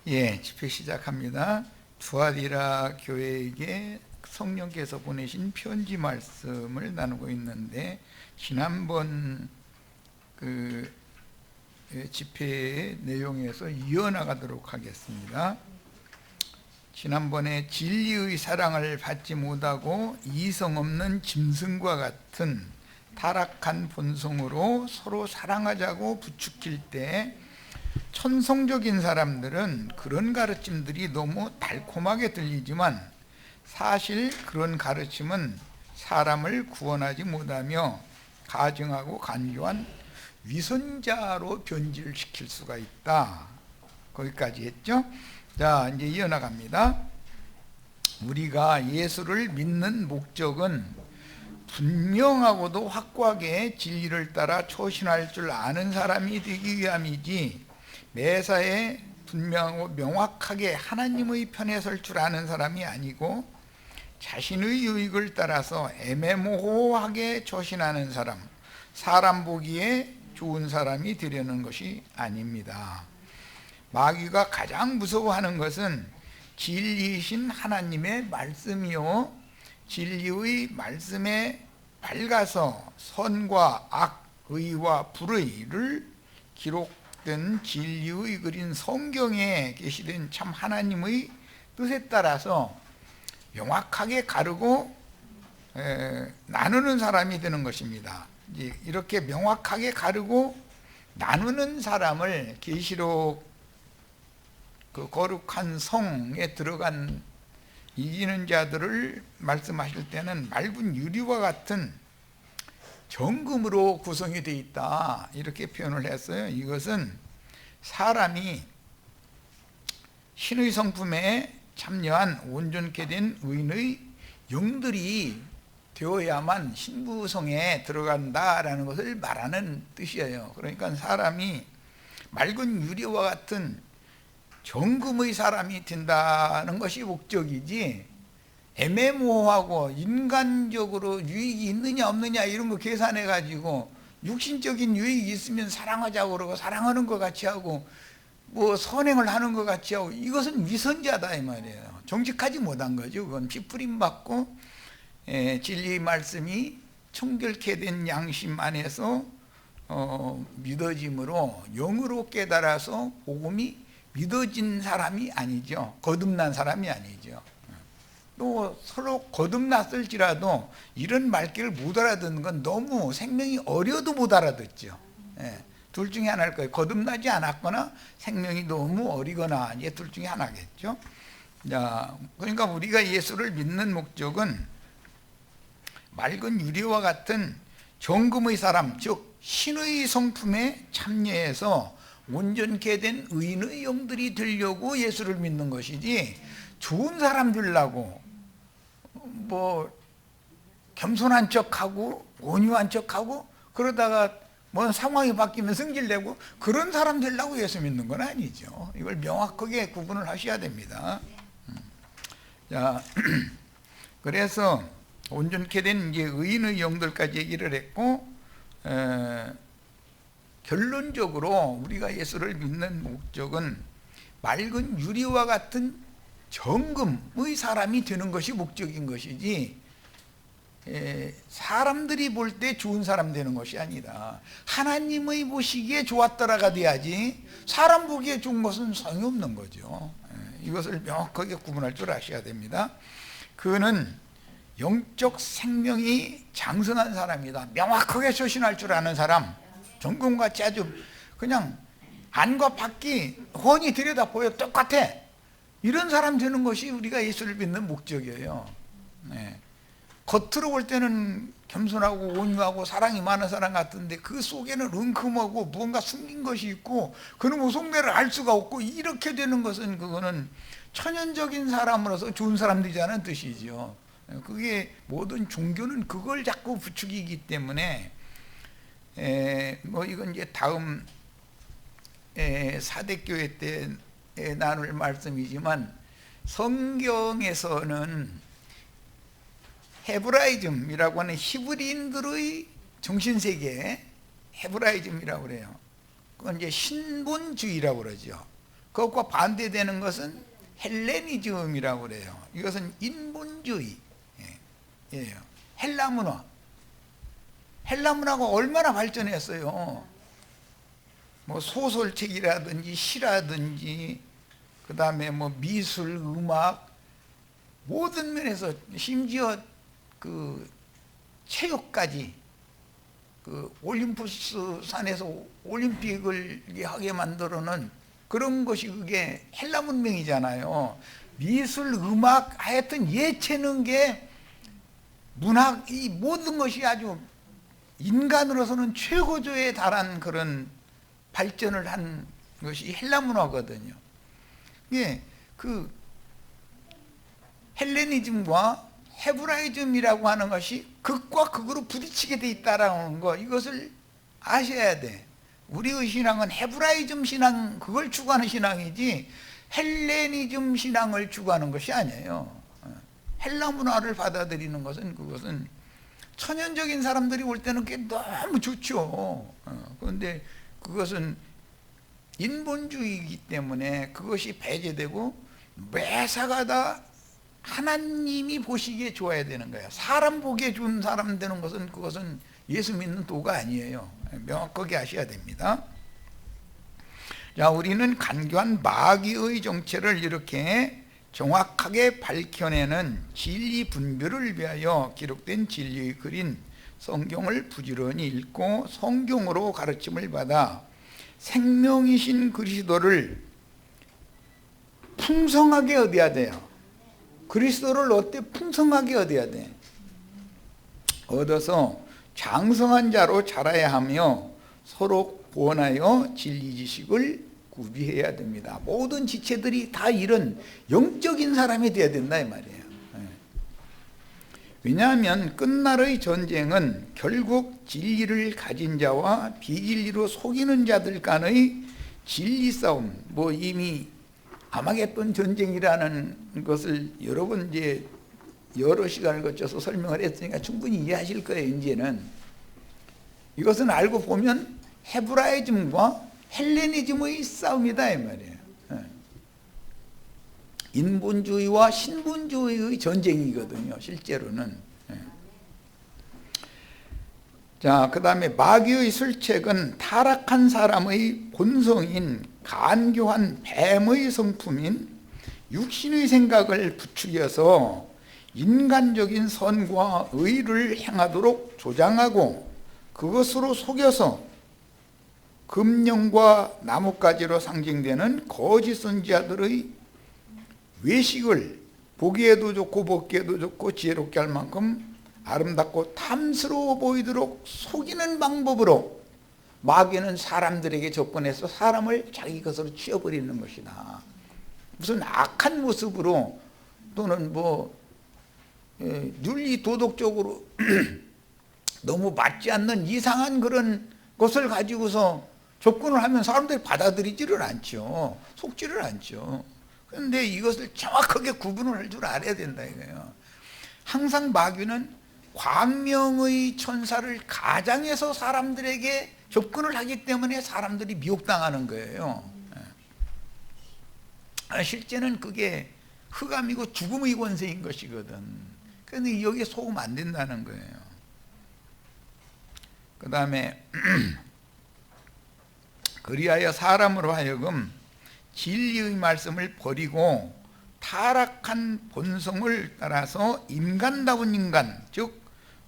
예, 집회 시작합니다. 투아디라 교회에게 성령께서 보내신 편지 말씀을 나누고 있는데, 지난번 집회의 내용에서 이어나가도록 하겠습니다. 지난번에 진리의 사랑을 받지 못하고 이성 없는 짐승과 같은 타락한 본성으로 서로 사랑하자고 부추길 때, 천성적인 사람들은 그런 가르침들이 너무 달콤하게 들리지만 사실 그런 가르침은 사람을 구원하지 못하며 가증하고 간교한 위선자로 변질시킬 수가 있다. 거기까지 했죠. 자, 이제 이어나갑니다. 우리가 예수를 믿는 목적은 분명하고도 확고하게 진리를 따라 초신할 줄 아는 사람이 되기 위함이지, 매사에 분명하고 명확하게 하나님의 편에 설 줄 아는 사람이 아니고 자신의 유익을 따라서 애매모호하게 초신하는 사람 보기에 좋은 사람이 되려는 것이 아닙니다. 마귀가 가장 무서워하는 것은 진리이신 하나님의 말씀이요, 진리의 말씀에 밝아서 선과 악, 의와 불의를 기록된 진리의 그린 성경에 계시된 참 하나님의 뜻에 따라서 명확하게 가르고 나누는 사람이 되는 것입니다. 이렇게 명확하게 가르고 나누는 사람을 계시록 그 거룩한 성에 들어간 이기는 자들을 말씀하실 때는 맑은 유리와 같은 정금으로 구성이 되어 있다, 이렇게 표현을 했어요. 이것은 사람이 신의 성품에 참여한 온전케 된 의인의 영들이 되어야만 신부성에 들어간다라는 것을 말하는 뜻이에요. 그러니까 사람이 맑은 유리와 같은 정금의 사람이 된다는 것이 목적이지, 애매모호하고 인간적으로 유익이 있느냐 없느냐 이런 거 계산해 가지고 육신적인 유익이 있으면 사랑하자고 그러고 사랑하는 것 같이 하고 뭐 선행을 하는 것 같이 하고, 이것은 위선자다 이 말이에요. 정직하지 못한 거죠. 그건 피부림 받고 진리의 말씀이 청결케 된 양심 안에서 믿어짐으로 영으로 깨달아서 복음이 믿어진 사람이 아니죠. 거듭난 사람이 아니죠. 또 서로 거듭났을지라도 이런 말귀를 못 알아듣는 건 너무 생명이 어려도 못 알아듣죠. 둘 중에 하나일 거예요. 거듭나지 않았거나 생명이 너무 어리거나, 이제 둘 중에 하나겠죠. 자, 그러니까 우리가 예수를 믿는 목적은 맑은 유리와 같은 정금의 사람, 즉 신의 성품에 참여해서 온전케 된 의인의 영들이 되려고 예수를 믿는 것이지, 좋은 사람 되려고 뭐 겸손한 척하고 온유한 척하고 그러다가 뭐 상황이 바뀌면 승질내고 그런 사람 되려고 예수 믿는 건 아니죠. 이걸 명확하게 구분을 하셔야 됩니다. 자, 그래서 온전케 된 이제 의인의 영들까지 얘기를 했고, 결론적으로 우리가 예수를 믿는 목적은 맑은 유리와 같은 정금의 사람이 되는 것이 목적인 것이지, 사람들이 볼 때 좋은 사람 되는 것이 아니다. 하나님의 보시기에 좋았더라가 돼야지, 사람 보기에 좋은 것은 소용없는 거죠. 이것을 명확하게 구분할 줄 아셔야 됩니다. 그는 영적 생명이 장성한 사람이다. 명확하게 초신할 줄 아는 사람, 정금같이 아주 그냥 안과 밖이 훤히 들여다 보여 똑같아. 이런 사람 되는 것이 우리가 예수를 믿는 목적이에요. 겉으로 볼 때는 겸손하고 온유하고 사랑이 많은 사람 같은데 그 속에는 은큼하고 무언가 숨긴 것이 있고 그놈의 속내를 알 수가 없고, 이렇게 되는 것은 그거는 천연적인 사람으로서 좋은 사람 되자는 뜻이죠. 그게 모든 종교는 그걸 자꾸 부추기기 때문에, 뭐 이건 이제 다음 사대교회 때 나눌 말씀이지만, 성경에서는 헤브라이즘이라고 하는 히브리인들의 정신세계, 헤브라이즘이라고 그래요. 그건 이제 신본주의라고 그러죠. 그것과 반대되는 것은 헬레니즘이라고 그래요. 이것은 인본주의. 예. 헬라 문화. 헬라 문화가 얼마나 발전했어요. 뭐 소설책이라든지 시라든지 그 다음에 뭐 미술, 음악 모든 면에서 심지어 그 체육까지 그 올림푸스 산에서 올림픽을 하게 만들어는 그런 것이 그게 헬라 문명이잖아요. 미술, 음악, 하여튼 예체능계, 문학, 이 모든 것이 아주 인간으로서는 최고조에 달한 그런 발전을 한 것이 헬라 문화거든요. 예, 그 헬레니즘과 헤브라이즘이라고 하는 것이 극과 극으로 부딪히게 돼 있다라는 거, 이것을 아셔야 돼. 우리의 신앙은 헤브라이즘 신앙, 그걸 추구하는 신앙이지 헬레니즘 신앙을 추구하는 것이 아니에요. 헬라 문화를 받아들이는 것은 그것은 천연적인 사람들이 올 때는 그게 너무 좋죠. 그런데 그것은 인본주의이기 때문에 그것이 배제되고 매사가 다 하나님이 보시기에 좋아야 되는 거예요. 사람 보기에 좋은 사람 되는 것은 그것은 예수 믿는 도가 아니에요. 명확하게 아셔야 됩니다. 자, 우리는 간교한 마귀의 정체를 이렇게 정확하게 밝혀내는 진리 분별을 위하여 기록된 진리의 글인 성경을 부지런히 읽고 성경으로 가르침을 받아 생명이신 그리스도를 풍성하게 얻어야 돼요. 그리스도를 어때 풍성하게 얻어야 돼. 얻어서 장성한 자로 자라야 하며 서로 구원하여 진리 지식을 구비해야 됩니다. 모든 지체들이 다 이런 영적인 사람이 되어야 된다 이 말이에요. 왜냐하면 끝날의 전쟁은 결국 진리를 가진 자와 비진리로 속이는 자들 간의 진리 싸움, 뭐 이미 아마겟돈 전쟁이라는 것을 여러 번 이제 여러 시간을 거쳐서 설명을 했으니까 충분히 이해하실 거예요. 이제는 이것은 알고 보면 헤브라이즘과 헬레니즘의 싸움이다 이 말이에요. 인본주의와 신본주의의 전쟁이거든요, 실제로는. 자, 그 다음에 마귀의 술책은 타락한 사람의 본성인 간교한 뱀의 성품인 육신의 생각을 부추겨서 인간적인 선과 의를 행하도록 조장하고 그것으로 속여서 금령과 나뭇가지로 상징되는 거짓 선지자들의 외식을 보기에도 좋고 먹기에도 좋고 지혜롭게 할 만큼 아름답고 탐스러워 보이도록 속이는 방법으로 마귀는 사람들에게 접근해서 사람을 자기 것으로 취해버리는 것이다. 무슨 악한 모습으로 또는 뭐 윤리 도덕적으로 너무 맞지 않는 이상한 그런 것을 가지고서 접근을 하면 사람들이 받아들이지를 않죠. 속지를 않죠. 그런데 이것을 정확하게 구분을 할 줄 알아야 된다 이거예요. 항상 마귀는 광명의 천사를 가장해서 사람들에게 접근을 하기 때문에 사람들이 미혹당하는 거예요. 실제는 그게 흑암이고 죽음의 권세인 것이거든. 그런데 여기에 속으면 안 된다는 거예요. 그 다음에 그리하여 사람으로 하여금 진리의 말씀을 버리고 타락한 본성을 따라서 인간다운 인간, 즉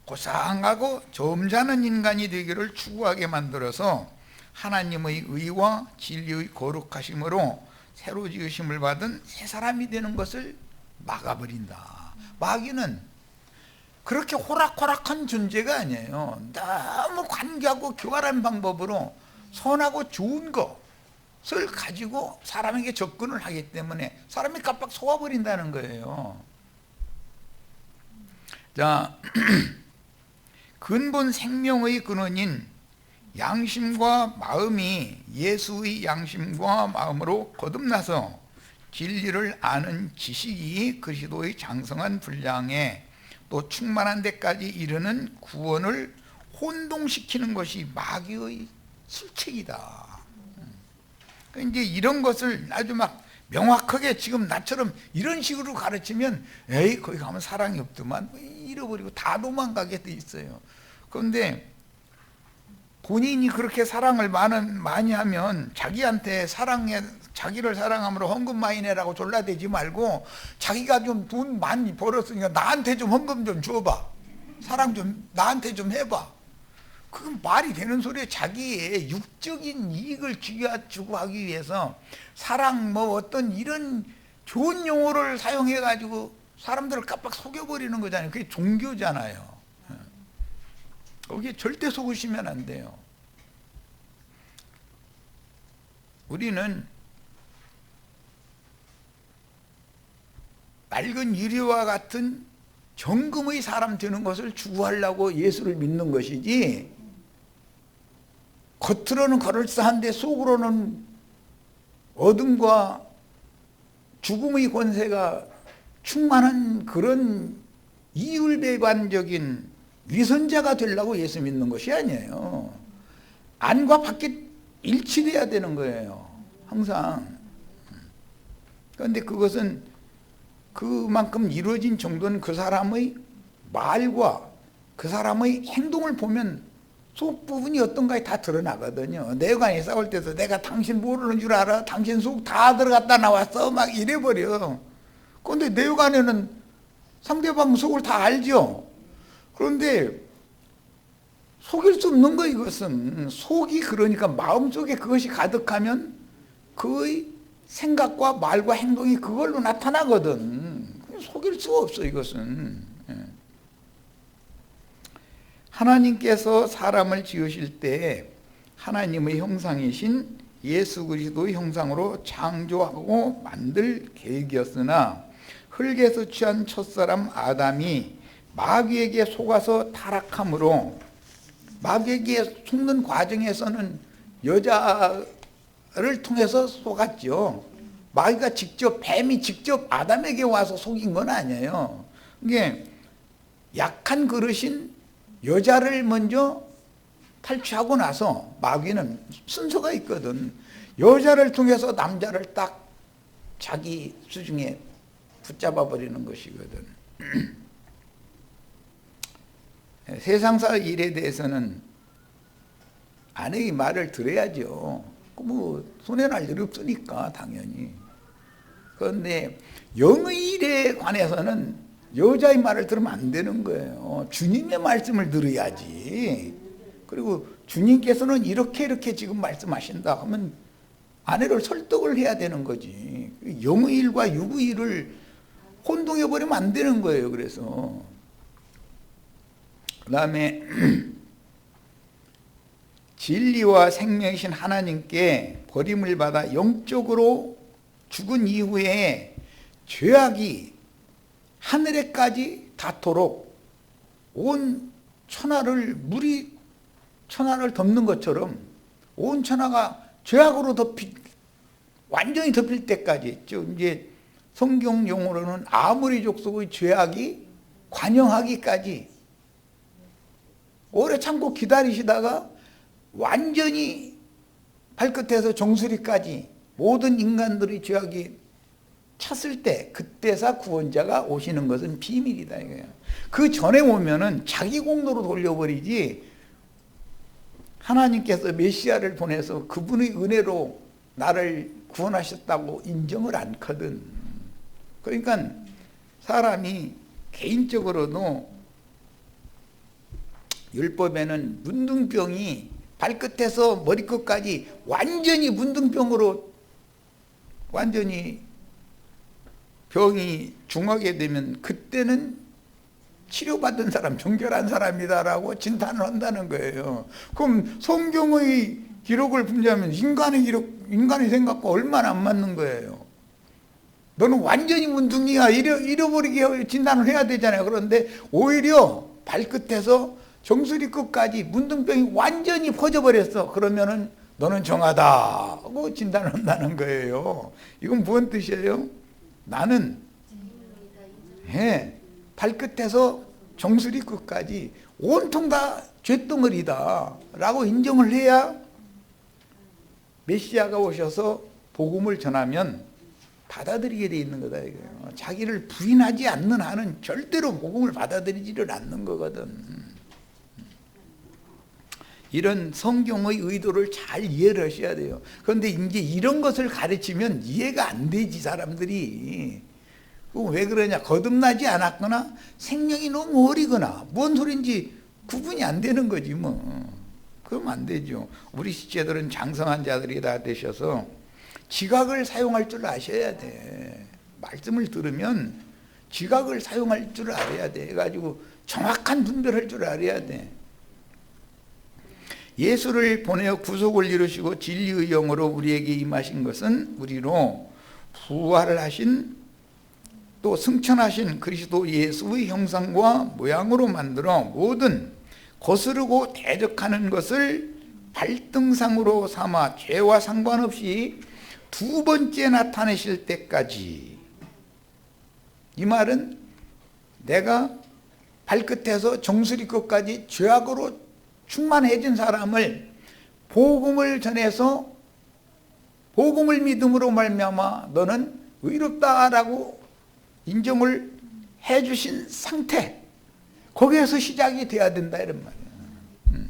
고상하고 점잖은 인간이 되기를 추구하게 만들어서 하나님의 의와 진리의 거룩하심으로 새로 지으심을 받은 새 사람이 되는 것을 막아버린다. 마귀는 그렇게 호락호락한 존재가 아니에요. 너무 관계하고 교활한 방법으로 선하고 좋은 것을 가지고 사람에게 접근을 하기 때문에 사람이 깜빡 속아버린다는 거예요. 자, 근본 생명의 근원인 양심과 마음이 예수의 양심과 마음으로 거듭나서 진리를 아는 지식이 그리스도의 장성한 분량에 또 충만한 데까지 이르는 구원을 혼동시키는 것이 마귀의 술책이다. 이제 이런 것을 아주 막 명확하게 지금 나처럼 이런 식으로 가르치면 에이 거기 가면 사랑이 없더만 잃어버리고 다 도망가게 돼 있어요. 그런데 본인이 그렇게 사랑을 많이 하면 자기한테 자기를 사랑함으로 헌금 많이 내라고 졸라대지 말고 자기가 좀 돈 많이 벌었으니까 나한테 좀 헌금 좀 줘봐. 사랑 좀 나한테 좀 해봐. 그건 말이 되는 소리예요. 자기의 육적인 이익을 추구하기 위해서 사랑 뭐 어떤 이런 좋은 용어를 사용해 가지고 사람들을 깜빡 속여버리는 거잖아요. 그게 종교잖아요. 거기에 절대 속으시면 안 돼요. 우리는 맑은 유리와 같은 정금의 사람 되는 것을 추구하려고 예수를 믿는 것이지, 겉으로는 그럴싸한데 속으로는 어둠과 죽음의 권세가 충만한 그런 이율배반적인 위선자가 되려고 예수 믿는 것이 아니에요. 안과 밖이 일치돼야 되는 거예요. 항상. 그런데 그것은 그만큼 이루어진 정도는 그 사람의 말과 그 사람의 행동을 보면 속 부분이 어떤가에 다 드러나거든요. 내관이 싸울 때도 내가 당신 모르는 줄 알아? 당신 속 다 들어갔다 나왔어? 막 이래버려. 그런데 내관에는 상대방 속을 다 알죠. 그런데 속일 수 없는 거 이것은. 속이 그러니까 마음속에 그것이 가득하면 그의 생각과 말과 행동이 그걸로 나타나거든. 속일 수가 없어 이것은. 하나님께서 사람을 지으실 때 하나님의 형상이신 예수 그리스도의 형상으로 창조하고 만들 계획이었으나 흙에서 취한 첫사람 아담이 마귀에게 속아서 타락함으로, 마귀에게 속는 과정에서는 여자를 통해서 속았죠. 마귀가 직접, 뱀이 직접 아담에게 와서 속인 건 아니에요. 이게 약한 그릇인 여자를 먼저 탈취하고 나서, 마귀는 순서가 있거든. 여자를 통해서 남자를 딱 자기 수중에 붙잡아 버리는 것이거든. 세상사 일에 대해서는 아내의 말을 들어야죠. 뭐 손해 날 일이 없으니까 당연히. 그런데 영의 일에 관해서는 여자의 말을 들으면 안 되는 거예요. 주님의 말씀을 들어야지. 그리고 주님께서는 이렇게 지금 말씀하신다 하면 아내를 설득을 해야 되는 거지. 영의 일과 육의 일을 혼동해 버리면 안 되는 거예요. 그래서 그 다음에 진리와 생명이신 하나님께 버림을 받아 영적으로 죽은 이후에 죄악이 하늘에까지 닿도록 온 천하를, 물이 천하를 덮는 것처럼 온 천하가 죄악으로 완전히 덮일 때까지, 이제 성경 용어로는 아무리 족속의 죄악이 관영하기까지 오래 참고 기다리시다가 완전히 발끝에서 정수리까지 모든 인간들의 죄악이 찼을 때, 그때서 구원자가 오시는 것은 비밀이다 이거예요. 그 전에 오면은 자기 공로로 돌려버리지, 하나님께서 메시아를 보내서 그분의 은혜로 나를 구원하셨다고 인정을 않거든. 그러니까 사람이 개인적으로도 율법에는 문둥병이 발끝에서 머리끝까지 완전히 문둥병으로 완전히 병이 중하게 되면 그때는 치료받은 사람, 정결한 사람이다라고 진단을 한다는 거예요. 그럼 성경의 기록을 분자하면 인간의 생각과 얼마나 안 맞는 거예요. 너는 완전히 문둥이야, 잃어버리게 진단을 해야 되잖아요. 그런데 오히려 발끝에서 정수리 끝까지 문둥병이 완전히 퍼져버렸어. 그러면은 너는 정하다 하고 진단을 한다는 거예요. 이건 무슨 뜻이에요? 나는 발끝에서 정수리 끝까지 온통 다 죄덩어리다 라고 인정을 해야 메시아가 오셔서 복음을 전하면 받아들이게 돼 있는 거다 이거예요. 자기를 부인하지 않는 한은 절대로 복음을 받아들이지를 않는 거거든. 이런 성경의 의도를 잘 이해를 하셔야 돼요. 그런데 이제 이런 것을 가르치면 이해가 안 되지 사람들이. 왜 그러냐? 거듭나지 않았거나 생명이 너무 어리거나 뭔 소린지 구분이 안 되는 거지 뭐. 그러면 안 되죠. 우리 시체들은 장성한 자들이 다 되셔서 지각을 사용할 줄 아셔야 돼. 말씀을 들으면 지각을 사용할 줄 알아야 돼. 해가지고 정확한 분별할 줄 알아야 돼. 예수를 보내어 구속을 이루시고 진리의 영으로 우리에게 임하신 것은 우리로 부활을 하신 또 승천하신 그리스도 예수의 형상과 모양으로 만들어 모든 거스르고 대적하는 것을 발등상으로 삼아 죄와 상관없이 두 번째 나타내실 때까지. 이 말은 내가 발끝에서 정수리 끝까지 죄악으로 충만해진 사람을 복음을 전해서 복음을 믿음으로 말미암아 너는 의롭다라고 인정을 해주신 상태, 거기에서 시작이 돼야 된다 이런 말이에요.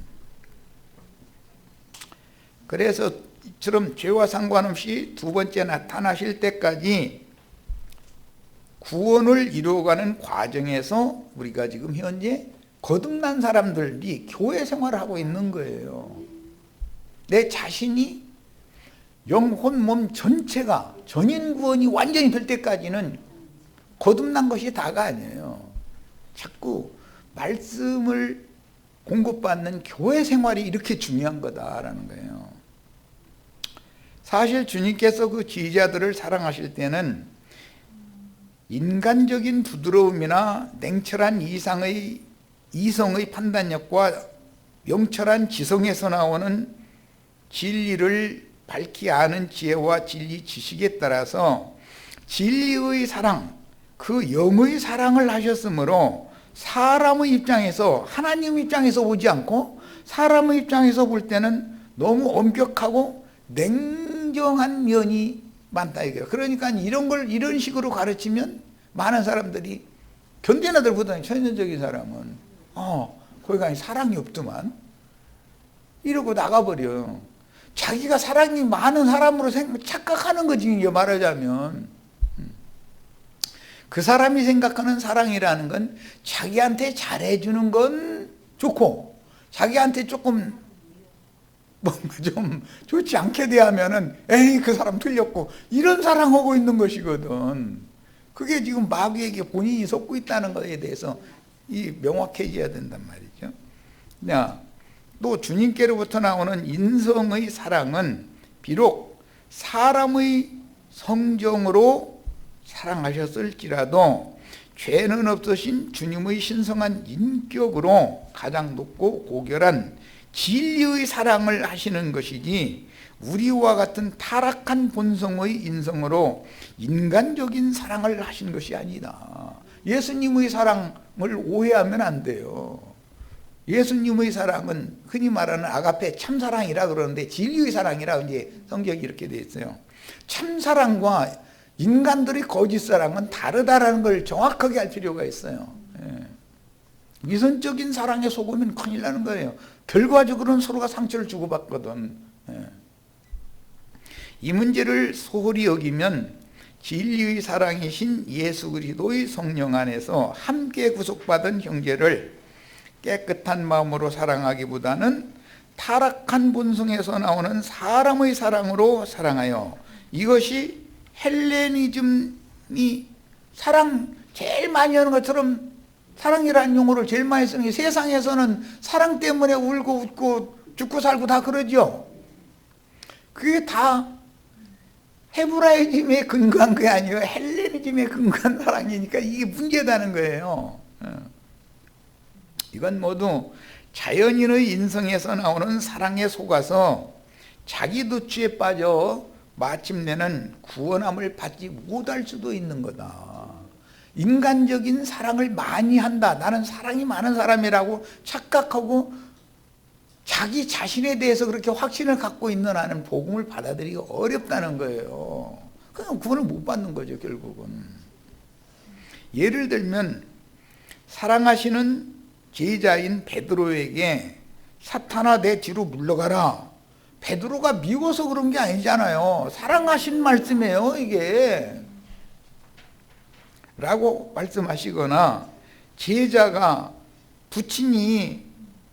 그래서 이처럼 죄와 상관없이 두 번째 나타나실 때까지 구원을 이루어가는 과정에서 우리가 지금 현재 거듭난 사람들이 교회 생활을 하고 있는 거예요. 내 자신이 영혼 몸 전체가 전인 구원이 완전히 될 때까지는 거듭난 것이 다가 아니에요. 자꾸 말씀을 공급받는 교회 생활이 이렇게 중요한 거다라는 거예요. 사실 주님께서 그 지휘자들을 사랑하실 때는 인간적인 부드러움이나 냉철한 이성의 판단력과 명철한 지성에서 나오는 진리를 밝히 아는 지혜와 진리 지식에 따라서 진리의 사랑, 그 영의 사랑을 하셨으므로 사람의 입장에서, 하나님 입장에서 보지 않고 사람의 입장에서 볼 때는 너무 엄격하고 냉정한 면이 많다 이거예요. 그러니까 이런 식으로 가르치면 많은 사람들이 견디나들보다는 천연적인 사람은 거기가 사랑이 없더만 이러고 나가버려. 자기가 사랑이 많은 사람으로 착각하는 거지 말하자면. 그 사람이 생각하는 사랑이라는 건 자기한테 잘해주는 건 좋고 자기한테 조금 뭔가 좀 좋지 않게 대하면은 에이 그 사람 틀렸고 이런 사랑하고 있는 것이거든. 그게 지금 마귀에게 본인이 속고 있다는 것에 대해서 명확해져야 된단 말이죠. 또 주님께로부터 나오는 인성의 사랑은 비록 사람의 성정으로 사랑하셨을지라도 죄는 없으신 주님의 신성한 인격으로 가장 높고 고결한 진리의 사랑을 하시는 것이지 우리와 같은 타락한 본성의 인성으로 인간적인 사랑을 하신 것이 아니다. 예수님의 사랑을 오해하면 안 돼요. 예수님의 사랑은 흔히 말하는 아가페 참사랑이라 그러는데 진리의 사랑이라 이제 성경이 이렇게 되어 있어요. 참사랑과 인간들의 거짓사랑은 다르다라는 걸 정확하게 알 필요가 있어요. 위선적인 사랑에 속으면 큰일 나는 거예요. 결과적으로는 서로가 상처를 주고받거든. 이 문제를 소홀히 여기면 진리의 사랑이신 예수 그리스도의 성령 안에서 함께 구속받은 형제를 깨끗한 마음으로 사랑하기보다는 타락한 본성에서 나오는 사람의 사랑으로 사랑하여, 이것이 헬레니즘이 사랑 제일 많이 하는 것처럼 사랑이라는 용어를 제일 많이 쓰는 게, 세상에서는 사랑 때문에 울고 웃고 죽고 살고 다 그러죠. 그게 다 헤브라이즘에 근거한 게 아니에요. 헬레니즘에 근거한 사랑이니까 이게 문제다는 거예요. 이건 모두 자연인의 인성에서 나오는 사랑에 속아서 자기 도취에 빠져 마침내는 구원함을 받지 못할 수도 있는 거다. 인간적인 사랑을 많이 한다, 나는 사랑이 많은 사람이라고 착각하고 자기 자신에 대해서 그렇게 확신을 갖고 있는 한은 복음을 받아들이기 어렵다는 거예요. 그냥 구원을 못 받는 거죠, 결국은. 예를 들면 사랑하시는 제자인 베드로에게 사탄아 내 뒤로 물러가라. 베드로가 미워서 그런 게 아니잖아요. 사랑하신 말씀이에요, 이게. 라고 말씀하시거나, 제자가 부친이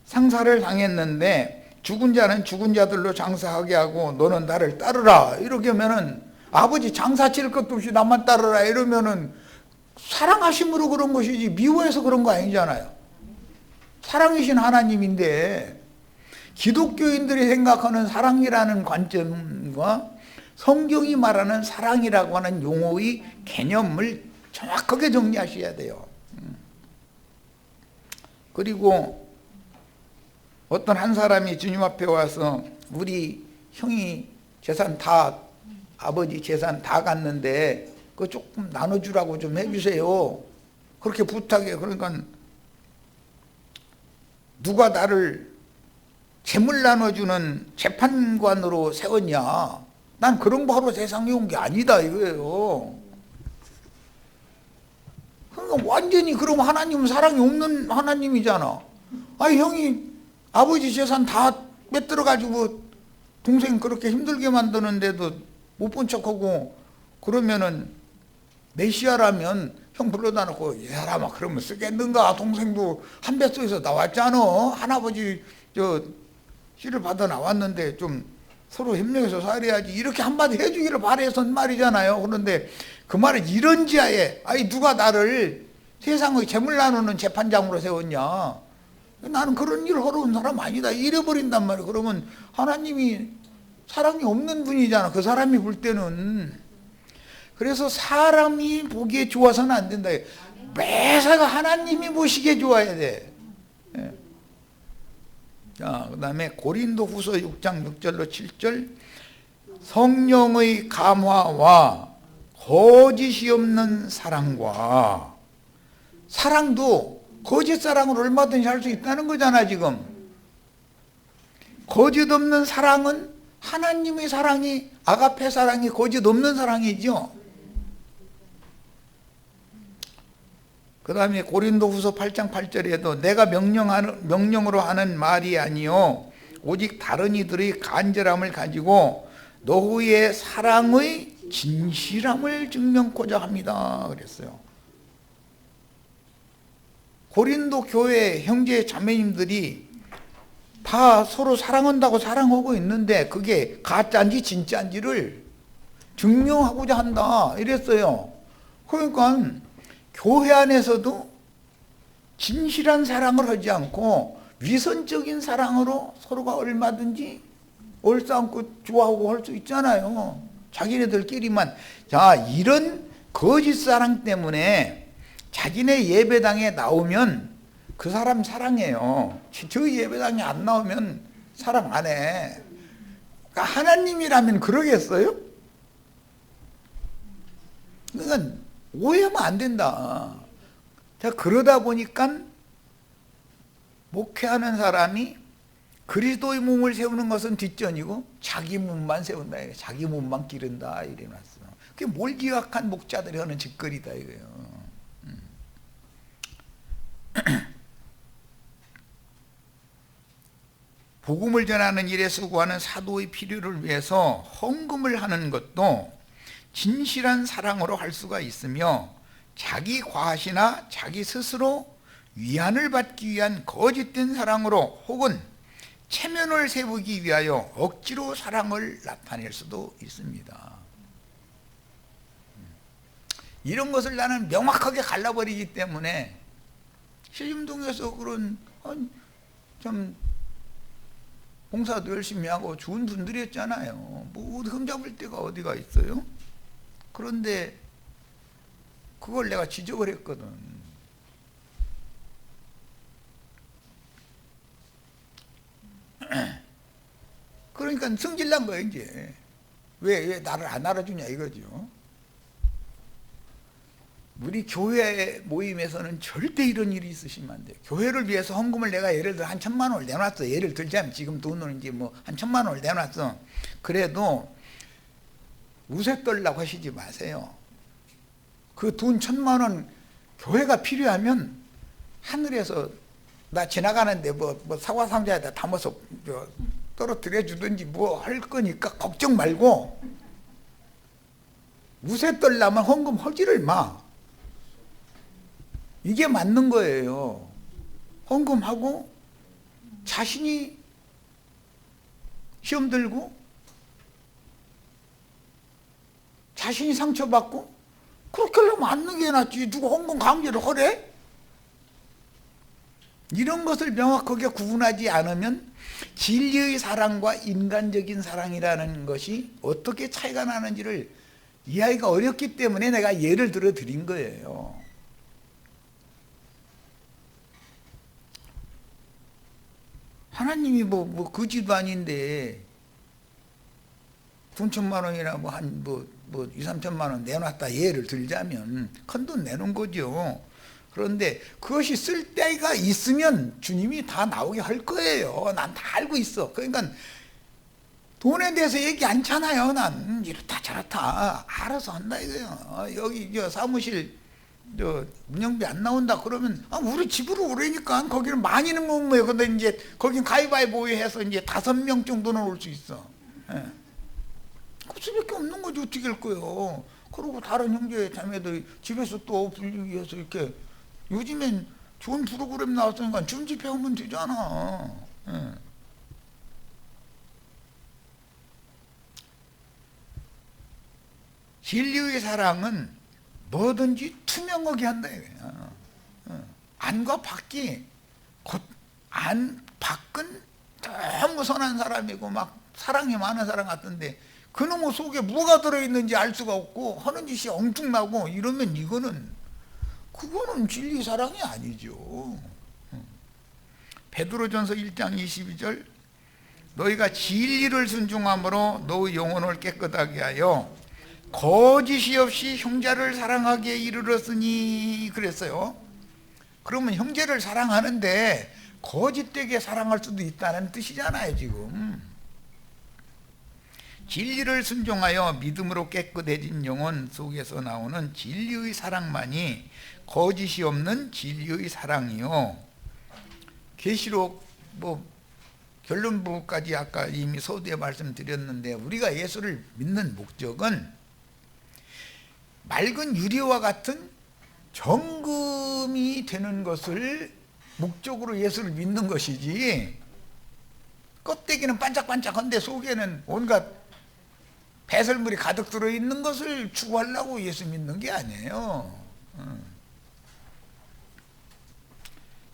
상사를 당했는데 죽은 자는 죽은 자들로 장사하게 하고 너는 나를 따르라 이렇게 하면은, 아버지 장사 칠 것도 없이 나만 따르라 이러면은 사랑하심으로 그런 것이지 미워해서 그런 거 아니잖아요. 사랑이신 하나님인데, 기독교인들이 생각하는 사랑이라는 관점과 성경이 말하는 사랑이라고 하는 용어의 개념을 정확하게 정리하셔야 돼요. 그리고 어떤 한 사람이 주님 앞에 와서 우리 형이 재산 다, 아버지 재산 다 갔는데 그거 조금 나눠주라고 좀 해주세요. 그렇게 부탁해요. 그러니까 누가 나를 재물 나눠주는 재판관으로 세웠냐? 난 그런 거 하러 세상에 온 게 아니다 이거예요. 그러니까 완전히 그럼 하나님은 사랑이 없는 하나님이잖아. 아니 형이 아버지 재산 다 뺏들어가지고 동생 그렇게 힘들게 만드는데도 못 본 척하고 그러면은 메시아라면 형 불러다 놓고 이 사람아 그러면 쓰겠는가? 동생도 한 뱃속에서 나왔잖아. 할아버지 저 씨를 받아 나왔는데 좀 서로 협력해서 살아야지 이렇게 한마디 해주기를 바래서 말이잖아요. 그런데 그 말은 이런 지하에 아니 누가 나를 세상의 재물 나누는 재판장으로 세웠냐? 나는 그런 일을 하러 온 사람 아니다 이래버린단 말이에요. 그러면 하나님이 사랑이 없는 분이잖아, 그 사람이 볼 때는. 그래서 사람이 보기에 좋아서는 안 된다. 매사가 하나님이 보시기에 좋아야 돼. 예. 자, 그 다음에 고린도 후서 6장 6절로 7절. 성령의 감화와 거짓이 없는 사랑과, 사랑도 거짓 사랑을 얼마든지 할 수 있다는 거잖아 지금. 거짓 없는 사랑은 하나님의 사랑이, 아가페 사랑이 거짓 없는 사랑이죠. 그 다음에 고린도 후서 8장 8절에도 내가 명령으로 하는 말이 아니요 오직 다른 이들의 간절함을 가지고 너희의 사랑의 진실함을 증명코자 합니다 그랬어요. 고린도 교회 형제 자매님들이 다 서로 사랑한다고 사랑하고 있는데 그게 가짜인지 진짜인지를 증명하고자 한다 이랬어요. 그러니까 교회 안에서도 진실한 사랑을 하지 않고 위선적인 사랑으로 서로가 얼마든지 얼싸안고 좋아하고 할 수 있잖아요. 자기네들끼리만. 자, 이런 거짓 사랑 때문에 자기네 예배당에 나오면 그 사람 사랑해요. 저 예배당에 안 나오면 사랑 안 해. 그러니까 하나님이라면 그러겠어요? 그러니까 오해하면 안 된다. 자, 그러다 보니까 목회하는 사람이 그리스도의 몸을 세우는 것은 뒷전이고 자기 몸만 세운다. 자기 몸만 기른다. 이래놨어. 그게 몰기각한 목자들이 하는 짓거리다 이거예요. 복음을 전하는 일에 수고하는 사도의 필요를 위해서 헌금을 하는 것도 진실한 사랑으로 할 수가 있으며, 자기 과시나 자기 스스로 위안을 받기 위한 거짓된 사랑으로 혹은 체면을 세우기 위하여 억지로 사랑을 나타낼 수도 있습니다. 이런 것을 나는 명확하게 갈라버리기 때문에 신림동에서 그런 좀 봉사도 열심히 하고 좋은 분들이었잖아요. 뭐 흠잡을 데가 어디가 있어요? 그런데 그걸 내가 지적을 했거든. 그러니까 성질난 거예요 이제. 왜 나를 안 알아주냐 이거죠. 우리 교회 모임에서는 절대 이런 일이 있으시면 안 돼요. 교회를 위해서 헌금을 내가 예를 들어 한 1,000만 원을 내놨어. 예를 들자면 지금 돈으로 이제 뭐 한 1,000만 원을 내놨어. 그래도 우세 떨라고 하시지 마세요. 그 돈 1,000만 원 교회가 필요하면 하늘에서 나 지나가는데 뭐 사과 상자에다 담아서 떨어뜨려 주든지 뭐 할 거니까 걱정 말고 우세 떨라면 헌금 하지를 마. 이게 맞는 거예요. 헌금하고 자신이 시험 들고 자신이 상처받고 그렇게 하려면 안 게 낫지. 누가 헌금 강제로 하래? 이런 것을 명확하게 구분하지 않으면 진리의 사랑과 인간적인 사랑이라는 것이 어떻게 차이가 나는지를 이해하기가 어렵기 때문에 내가 예를 들어 드린 거예요. 하나님이 뭐 거지도 아닌데 돈 1,000만 원이나 뭐 2, 3천만 원 내놨다 예를 들자면 큰 돈 내놓은 거죠. 그런데 그것이 쓸 때가 있으면 주님이 다 나오게 할 거예요. 난 다 알고 있어. 그러니까 돈에 대해서 얘기 않잖아요. 난 이렇다 저렇다 알아서 한다 이거요. 여기 사무실 운영비 안 나온다 그러면 우리 집으로 오래니까 거기는 많이는 못 모여. 근데 이제 거긴 가위바위보 해서 이제 5명 정도는 올 수 있어. 예. 그 수밖에 없는 거지. 어떻게 할 거예요. 그리고 다른 형제 자매들 집에서 또 불리기 위해서 이렇게 요즘엔 좋은 프로그램 나왔으니까 준 집회하면 되잖아. 예. 진리의 사랑은 뭐든지 투명하게 한다 이거야. 안과 밖이 밖은 너무 선한 사람이고 막 사랑이 많은 사람 같은데 그놈의 속에 뭐가 들어있는지 알 수가 없고 하는 짓이 엉뚱나고 이러면 그거는 진리 사랑이 아니죠. 베드로전서 1장 22절 너희가 진리를 순종함으로 너의 영혼을 깨끗하게 하여 거짓이 없이 형제를 사랑하기에 이르렀으니 그랬어요. 그러면 형제를 사랑하는데 거짓되게 사랑할 수도 있다는 뜻이잖아요. 지금 진리를 순종하여 믿음으로 깨끗해진 영혼 속에서 나오는 진리의 사랑만이 거짓이 없는 진리의 사랑이요. 계시록 결론부까지 아까 이미 서두에 말씀드렸는데 우리가 예수를 믿는 목적은 맑은 유리와 같은 정금이 되는 것을 목적으로 예수를 믿는 것이지 껍데기는 반짝반짝한데 속에는 온갖 배설물이 가득 들어있는 것을 추구하려고 예수 믿는 게 아니에요.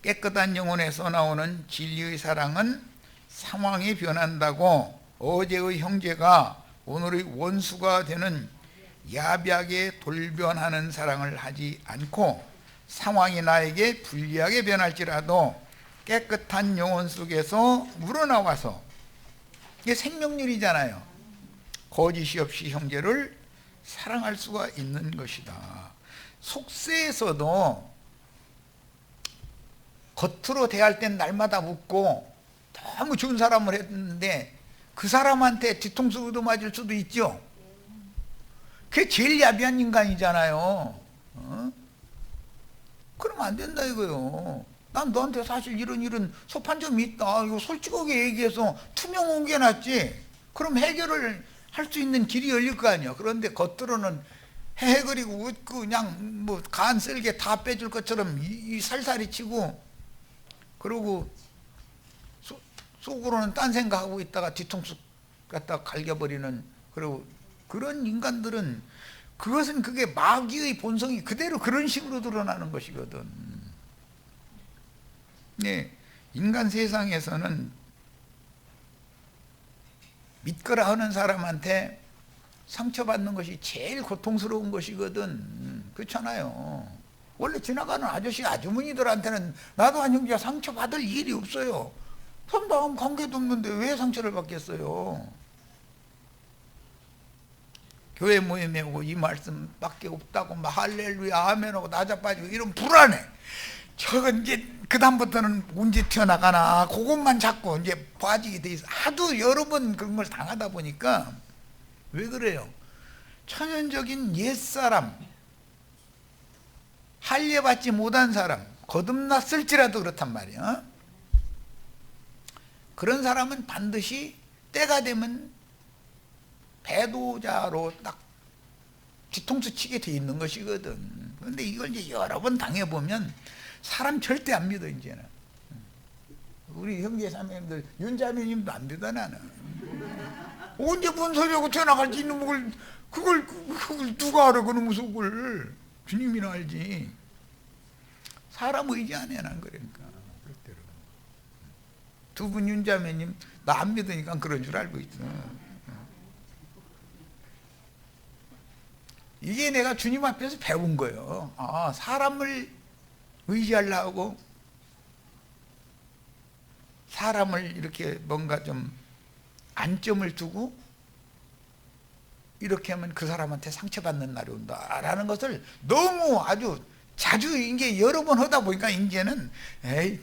깨끗한 영혼에서 나오는 진리의 사랑은 상황이 변한다고 어제의 형제가 오늘의 원수가 되는 야비하게 돌변하는 사랑을 하지 않고 상황이 나에게 불리하게 변할지라도 깨끗한 영혼 속에서 우러나와서 이게 생명률이잖아요. 거짓이 없이 형제를 사랑할 수가 있는 것이다. 속세에서도 겉으로 대할 땐 날마다 웃고 너무 좋은 사람을 했는데 그 사람한테 뒤통수 얻어맞을 수도 있죠. 그게 제일 야비한 인간이잖아요. 그러면 안 된다 이거요. 난 너한테 사실 이런 섭한 점이 있다. 이거 솔직하게 얘기해서 투명한 게 낫지. 그럼 해결을 할 수 있는 길이 열릴 거 아니야. 그런데 겉으로는 헤헤거리고 웃고 그냥 간 쓸개 다 빼줄 것처럼 이 살살이 치고 그러고 속으로는 딴 생각하고 있다가 뒤통수 갖다 갈겨버리는 그런 인간들은 그게 마귀의 본성이 그대로 그런 식으로 드러나는 것이거든. 네, 인간 세상에서는 믿거라 하는 사람한테 상처받는 것이 제일 고통스러운 것이거든. 그렇잖아요. 원래 지나가는 아저씨 아주머니들한테는 나도 한 형제가 상처받을 일이 없어요. 선다음 관계도 없는데 왜 상처를 받겠어요. 교회 모임에 오고 이 말씀밖에 없다고 막 할렐루야 아멘하고 나자빠지고 이런 불안해. 저건 이제 그 다음부터는 언제 튀어나가나 그것만 자꾸 이제 빠지게 돼 있어. 하도 여러 번 그런 걸 당하다 보니까. 왜 그래요? 천연적인 옛사람, 할례받지 못한 사람, 거듭났을지라도 그렇단 말이야. 그런 사람은 반드시 때가 되면 배도자로 딱 뒤통수 치게 돼 있는 것이거든. 그런데 이걸 이제 여러 번 당해보면 사람 절대 안 믿어. 이제는 우리 형제 자매님들, 윤자매님도 안 믿어. 나는 언제 뭔 소리하고 튀어나갈지 있는 그걸 누가 알아? 그놈의 속을 주님이나 알지. 사람 의지 안 해. 난 그러니까 두 분 윤자매님 나 안 믿으니까 그런 줄 알고 있어. 이게 내가 주님 앞에서 배운 거예요. 아, 사람을 의지하려고 사람을 이렇게 뭔가 좀 안점을 두고 이렇게 하면 그 사람한테 상처받는 날이 온다라는 것을 너무 아주 자주 이게 여러 번 하다 보니까 이제는 에이,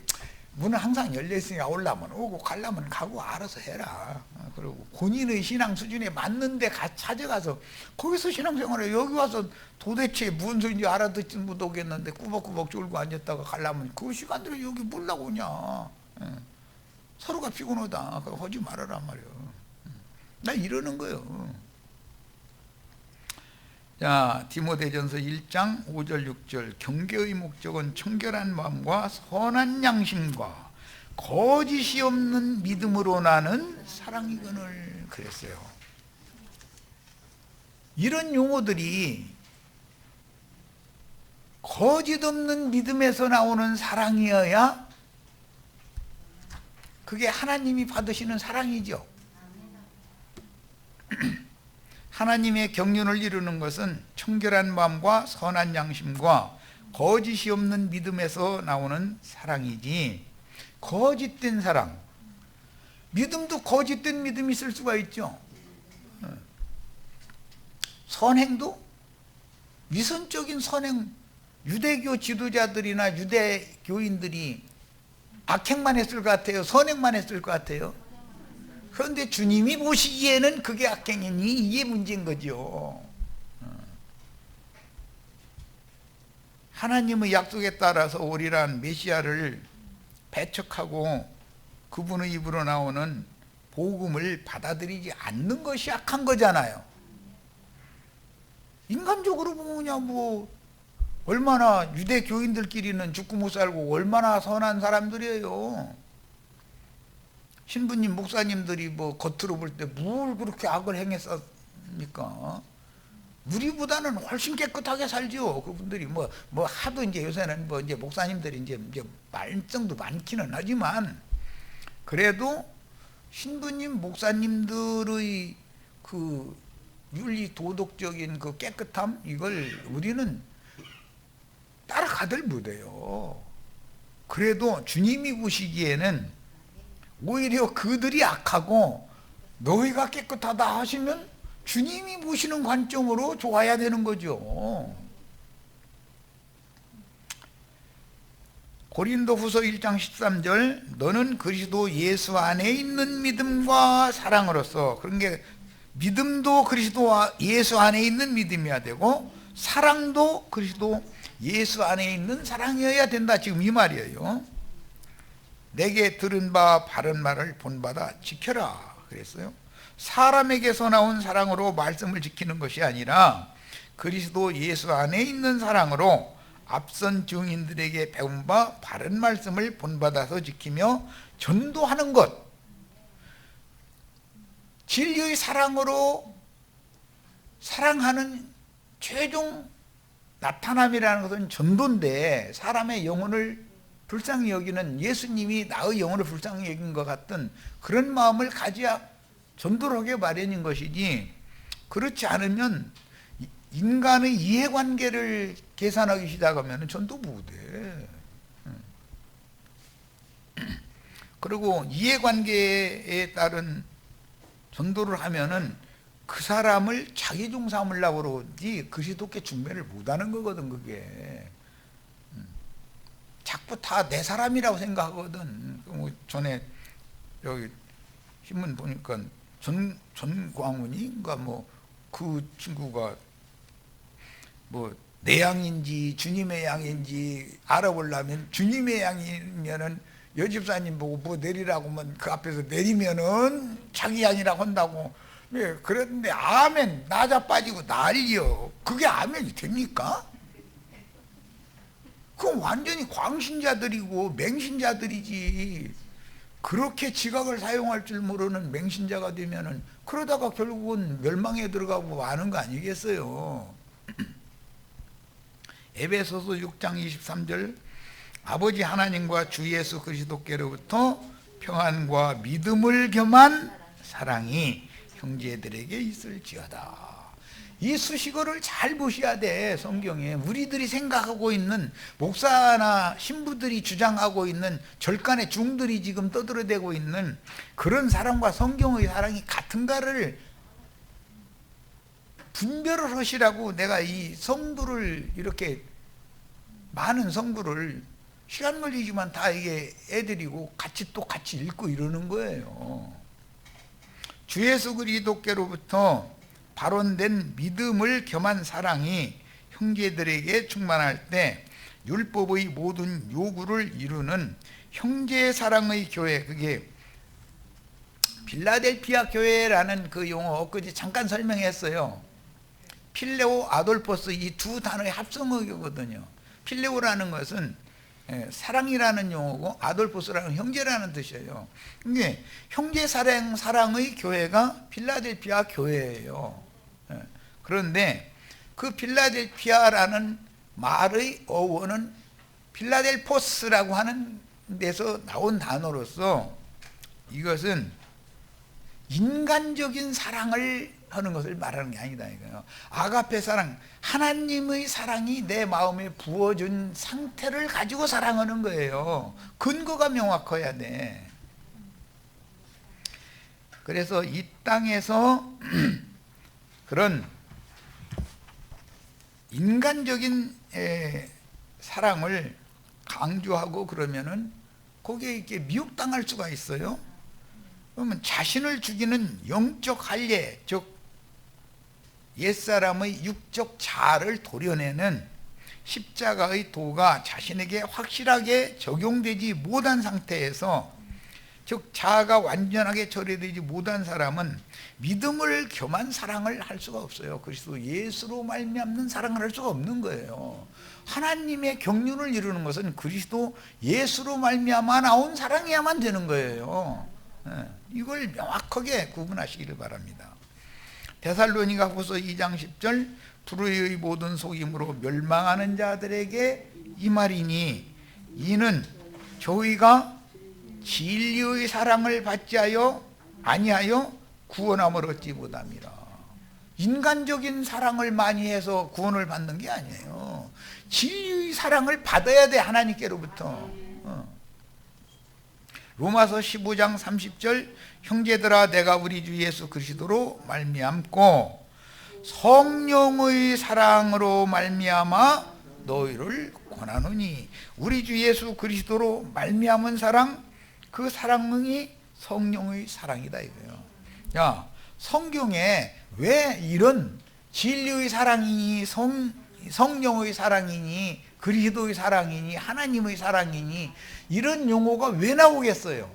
문은 항상 열려 있으니까 오려면 오고 가려면 가고 알아서 해라. 그리고 본인의 신앙 수준에 맞는데 찾아가서 거기서 신앙생활에 여기 와서 도대체 무슨 소리인지 알아듣지 못하겠는데 꾸벅꾸벅 졸고 앉았다가 가려면 그 시간들에 여기 뭐라고 오냐. 서로가 피곤하다. 그거 하지 말아란 말이에요. 나 이러는 거예요. 자, 디모데전서 1장 5절 6절 경계의 목적은 청결한 마음과 선한 양심과 거짓이 없는 믿음으로 나는 사랑이거늘 그랬어요. 이런 용어들이 거짓 없는 믿음에서 나오는 사랑이어야 그게 하나님이 받으시는 사랑이죠. 하나님의 경륜을 이루는 것은 청결한 마음과 선한 양심과 거짓이 없는 믿음에서 나오는 사랑이지, 거짓된 사랑, 믿음도 거짓된 믿음이 있을 수가 있죠. 선행도 위선적인 선행, 유대교 지도자들이나 유대교인들이 악행만 했을 것 같아요? 선행만 했을 것 같아요? 그런데 주님이 보시기에는 그게 악행이니 이게 문제인 거죠. 하나님의 약속에 따라서 오리란 메시아를 배척하고 그분의 입으로 나오는 복음을 받아들이지 않는 것이 악한 거잖아요. 인간적으로 보면 뭐 얼마나 유대교인들끼리는 죽고 못 살고 얼마나 선한 사람들이에요. 신부님, 목사님들이 뭐 겉으로 볼 때 뭘 그렇게 악을 행했습니까? 우리보다는 훨씬 깨끗하게 살죠. 그분들이 뭐 하도 이제 요새는 뭐 이제 목사님들이 이제 말썽도 많기는 하지만 그래도 신부님, 목사님들의 그 윤리 도덕적인 그 깨끗함 이걸 우리는 따라가들 못해요. 그래도 주님이 보시기에는 오히려 그들이 악하고 너희가 깨끗하다 하시면 주님이 보시는 관점으로 좋아야 되는 거죠. 고린도후서 1장 13절 너는 그리스도 예수 안에 있는 믿음과 사랑으로서, 그런 게 믿음도 그리스도 예수 안에 있는 믿음이어야 되고 사랑도 그리스도 예수 안에 있는 사랑이어야 된다. 지금 이 말이에요. 내게 들은 바 바른 말을 본받아 지켜라 그랬어요. 사람에게서 나온 사랑으로 말씀을 지키는 것이 아니라 그리스도 예수 안에 있는 사랑으로 앞선 증인들에게 배운 바 바른 말씀을 본받아서 지키며 전도하는 것. 진리의 사랑으로 사랑하는 최종 나타남이라는 것은 전도인데, 사람의 영혼을 불쌍히 여기는, 예수님이 나의 영혼을 불쌍히 여긴 것 같은 그런 마음을 가져야 전도를 하게 마련인 것이지, 그렇지 않으면 인간의 이해관계를 계산하기 시작하면 전도 못해. 그리고 이해관계에 따른 전도를 하면은 그 사람을 자기 종 삼으려고 그러지 그리스도께 중매를 못하는 거거든. 그게 자꾸 다 내 사람이라고 생각하거든. 뭐 전에 여기 신문 보니까 전광훈인가 뭐 그 친구가 뭐 내 양인지 주님의 양인지 알아보려면 주님의 양이면은 여집사님 보고 뭐 내리라고 하면 그 앞에서 내리면은 자기 양이라고 한다고. 예, 그랬는데 아멘 나자 빠지고 난리요. 그게 아멘이 됩니까? 그건 완전히 광신자들이고 맹신자들이지. 그렇게 지각을 사용할 줄 모르는 맹신자가 되면은 그러다가 결국은 멸망에 들어가고 마는 거 아니겠어요? 에베소서 6장 23절 아버지 하나님과 주 예수 그리스도께로부터 평안과 믿음을 겸한 사랑이 형제들에게 있을지어다. 이 수식어를 잘 보셔야 돼. 성경에 우리들이 생각하고 있는 목사나 신부들이 주장하고 있는 절간의 중들이 지금 떠들어대고 있는 그런 사랑과 성경의 사랑이 같은가를 분별을 하시라고 내가 이 성도를 이렇게 많은 성도를 시간 걸리지만 다 이게 애들이고 같이 읽고 이러는 거예요. 주 예수 그리스도께로부터 발원된 믿음을 겸한 사랑이 형제들에게 충만할 때 율법의 모든 요구를 이루는 형제 사랑의 교회, 그게 빌라델피아 교회라는 그 용어 엊그제 잠깐 설명했어요. 필레오 아돌포스 이 두 단어의 합성어거든요. 필레오라는 것은 사랑이라는 용어고 아돌포스라는 형제라는 뜻이에요. 이게 형제 사랑의 교회가 필라델피아 교회예요. 그런데 그 필라델피아라는 말의 어원은 필라델포스라고 하는 데서 나온 단어로서 이것은 인간적인 사랑을 하는 것을 말하는 게 아니다 이거예요. 아가페 사랑, 하나님의 사랑이 내 마음에 부어준 상태를 가지고 사랑하는 거예요. 근거가 명확해야 돼. 그래서 이 땅에서 그런 인간적인 사랑을 강조하고 그러면은 거기에 이렇게 미혹당할 수가 있어요. 그러면 자신을 죽이는 영적 할례, 즉 옛사람의 육적 자아를 도려내는 십자가의 도가 자신에게 확실하게 적용되지 못한 상태에서, 즉 자아가 완전하게 처리되지 못한 사람은 믿음을 겸한 사랑을 할 수가 없어요. 그리스도 예수로 말미암는 사랑을 할 수가 없는 거예요. 하나님의 경륜을 이루는 것은 그리스도 예수로 말미암아 나온 사랑이야만 되는 거예요. 이걸 명확하게 구분하시기를 바랍니다. 데살로니가후서 2장 10절 불의의 모든 속임으로 멸망하는 자들에게 이 말이니 이는 저희가 진리의 사랑을 받지 아니하여 구원함을 얻지 못함이라. 인간적인 사랑을 많이 해서 구원을 받는 게 아니에요. 진리의 사랑을 받아야 돼. 하나님께로부터. 로마서 15장 30절 형제들아 내가 우리 주 예수 그리스도로 말미암고 성령의 사랑으로 말미암아 너희를 권하노니, 우리 주 예수 그리스도로 말미암은 사랑, 그 사랑이 성령의 사랑이다 이거예요. 야, 성경에 왜 이런 진리의 사랑이니 성령의 사랑이니 그리스도의 사랑이니 하나님의 사랑이니 이런 용어가 왜 나오겠어요?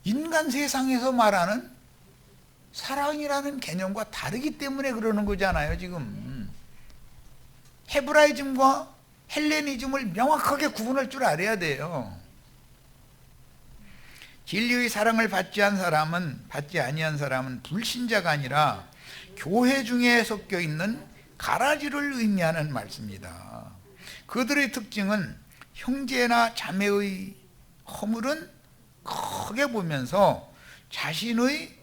인간 세상에서 말하는 사랑이라는 개념과 다르기 때문에 그러는 거잖아요. 지금 헤브라이즘과 헬레니즘을 명확하게 구분할 줄 알아야 돼요. 진리의 사랑을 받지 아니한 사람은 불신자가 아니라 교회 중에 섞여 있는 가라지를 의미하는 말씀입니다. 그들의 특징은 형제나 자매의 허물은 크게 보면서 자신의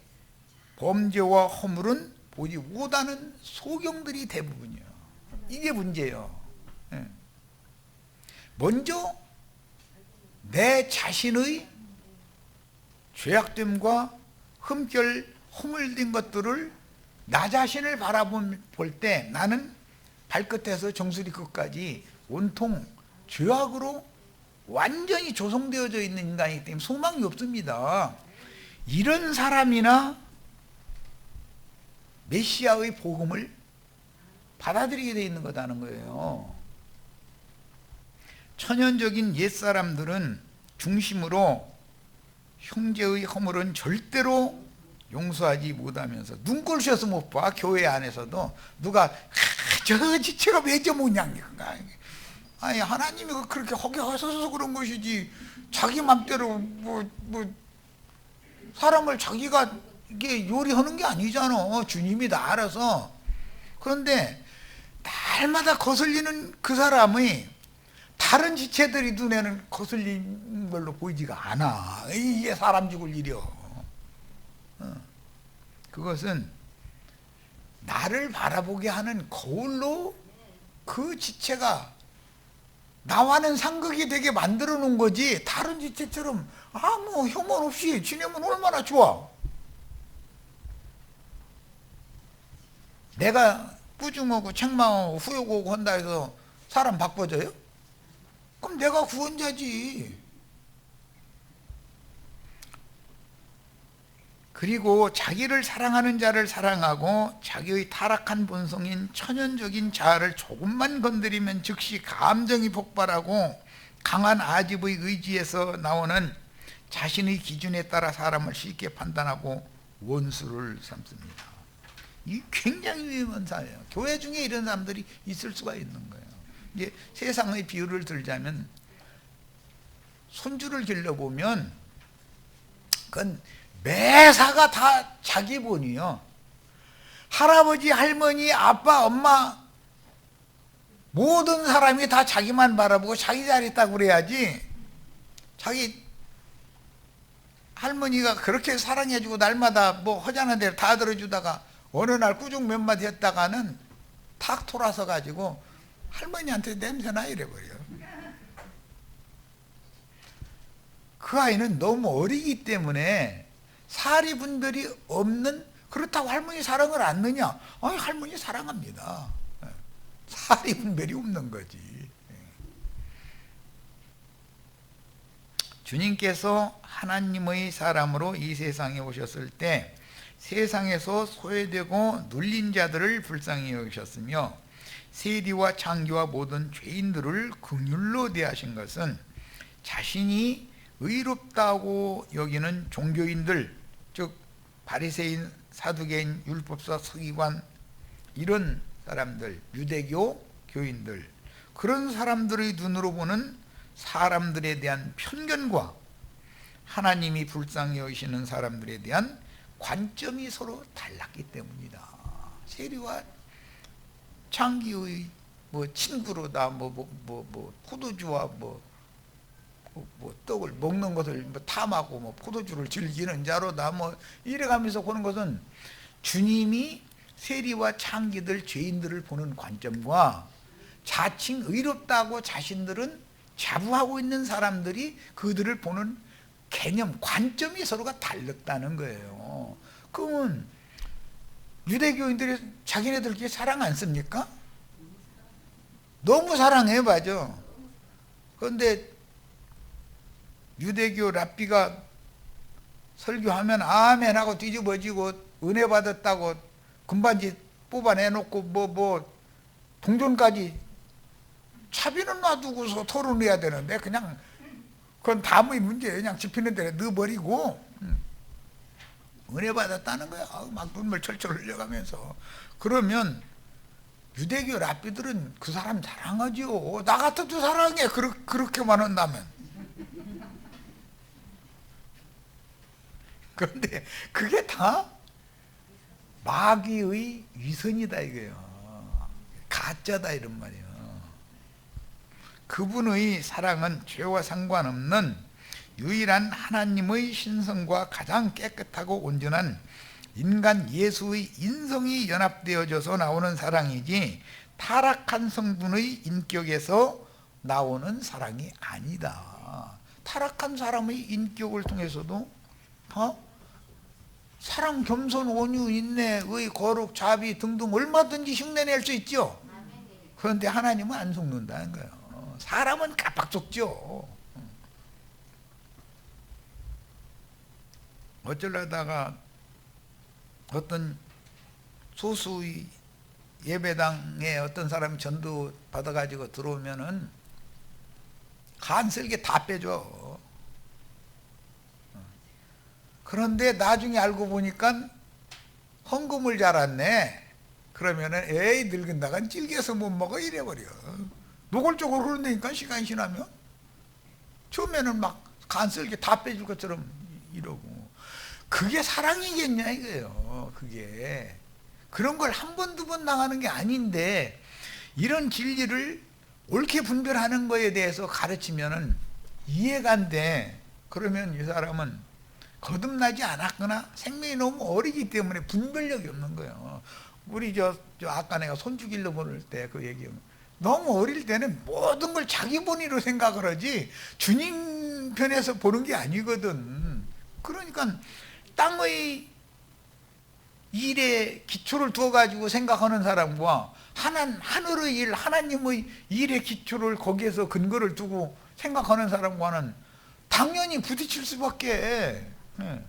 범죄와 허물은 보지 못하는 소경들이 대부분이에요. 이게 문제예요. 먼저 내 자신의 죄악됨과 흠결 허물된 것들을 나 자신을 바라볼 때 나는 발끝에서 정수리 끝까지 온통 죄악으로 완전히 조성되어져 있는 인간이기 때문에 소망이 없습니다. 이런 사람이나 메시아의 복음을 받아들이게 되어 있는 거다는 거예요. 천연적인 옛사람들은 중심으로 형제의 허물은 절대로 용서하지 못하면서 눈꼴 쉬어서 못 봐. 교회 안에서도 누가 저 지체가 왜 저모냐니까. 아니 하나님이 그렇게 허기하셔서 그런 것이지 자기 맘대로 뭐 사람을 자기가 이게 요리하는 게 아니잖아. 주님이 다 알아서. 그런데 날마다 거슬리는 그 사람의 다른 지체들이 눈에는 거슬린 걸로 보이지가 않아. 이게 사람 죽을 일이요. 그것은 나를 바라보게 하는 거울로 그 지체가 나와는 상극이 되게 만들어 놓은 거지, 다른 지체처럼 아무 혐오 없이 지내면 얼마나 좋아. 내가 꾸중하고 책망하고 후욕하고 한다 해서 사람 바꿔져요? 그럼 내가 구원자지. 그리고 자기를 사랑하는 자를 사랑하고 자기의 타락한 본성인 천연적인 자아를 조금만 건드리면 즉시 감정이 폭발하고 강한 아집의 의지에서 나오는 자신의 기준에 따라 사람을 쉽게 판단하고 원수를 삼습니다. 이 굉장히 위험한 사회예요. 교회 중에 이런 사람들이 있을 수가 있는 거예요. 이제 세상의 비유를 들자면 손주를 길러보면 그건 매사가 다 자기 본이요. 할아버지, 할머니, 아빠, 엄마 모든 사람이 다 자기만 바라보고 자기 잘했다고 그래야지. 자기 할머니가 그렇게 사랑해주고 날마다 뭐 허전한 데를 다 들어주다가 어느 날 꾸중 몇 마디 했다가는 탁 돌아서 가지고 할머니한테 냄새나 이래버려. 그 아이는 너무 어리기 때문에 사리 분별이 없는, 그렇다고 할머니 사랑을 안 느냐? 아니 할머니 사랑합니다. 사리 분별이 없는 거지. 주님께서 하나님의 사람으로 이 세상에 오셨을 때 세상에서 소외되고 눌린 자들을 불쌍히 여기셨으며 세리와 창기와 모든 죄인들을 긍휼로 대하신 것은 자신이 의롭다고 여기는 종교인들, 즉 바리새인, 사두개인, 율법사, 서기관 이런 사람들, 유대교 교인들, 그런 사람들의 눈으로 보는 사람들에 대한 편견과 하나님이 불쌍히 여기시는 사람들에 대한 관점이 서로 달랐기 때문이다. 세리와 창기의 친구로다 포도주와 떡을 먹는 것을 탐하고 포도주를 즐기는 자로다 이래가면서 보는 것은 주님이 세리와 창기들 죄인들을 보는 관점과 자칭 의롭다고 자신들은 자부하고 있는 사람들이 그들을 보는 개념, 관점이 서로가 달랐다는 거예요. 그러면 유대교인들이 자기네들끼리 사랑 안 씁니까? 너무 사랑해, 맞아. 그런데 유대교 랍비가 설교하면 아멘 하고 뒤집어지고 은혜 받았다고 금반지 뽑아내놓고 동전까지 차비는 놔두고서 토론해야 되는데 그냥 그건 다음의 문제예요. 그냥 집히는 데에 넣어버리고 은혜 받았다는 거야. 막 눈물 철철 흘려가면서. 그러면 유대교 랍비들은 그 사람 사랑하죠. 나 같아도 사랑해. 그렇게만 한다면. 그런데 그게 다 마귀의 위선이다 이거예요. 가짜다 이런 말이에요. 그분의 사랑은 죄와 상관없는 유일한 하나님의 신성과 가장 깨끗하고 온전한 인간 예수의 인성이 연합되어져서 나오는 사랑이지 타락한 성분의 인격에서 나오는 사랑이 아니다. 타락한 사람의 인격을 통해서도 사랑, 겸손, 온유, 인내, 의, 거룩, 자비 등등 얼마든지 흉내낼 수 있죠. 그런데 하나님은 안 속는다는 거예요. 사람은 깜빡 속죠. 어쩌려다가 어떤 소수의 예배당에 어떤 사람이 전도 받아가지고 들어오면은 간슬게 다 빼줘. 그런데 나중에 알고 보니까 헌금을 잘 안내. 그러면은 에이 늙은 나간 찔겨서 못 먹어 이래버려. 노골적으로 그런다니까 시간이 지나면. 처음에는 막 간슬게 다 빼줄 것처럼 이러고. 그게 사랑이겠냐 이거예요. 그게 그런 걸 한 번, 두 번 당하는 게 아닌데 이런 진리를 옳게 분별하는 거에 대해서 가르치면은 이해가 안 돼. 그러면 이 사람은 거듭나지 않았거나 생명이 너무 어리기 때문에 분별력이 없는 거예요. 우리 저 아까 내가 손주길로 보낼 때 그 얘기, 너무 어릴 때는 모든 걸 자기 본위로 생각을 하지 주님 편에서 보는 게 아니거든. 그러니까 땅의 일에 기초를 두어가지고 생각하는 사람과 하늘의 일, 하나님의 일의 기초를 거기에서 근거를 두고 생각하는 사람과는 당연히 부딪힐 수밖에. 네.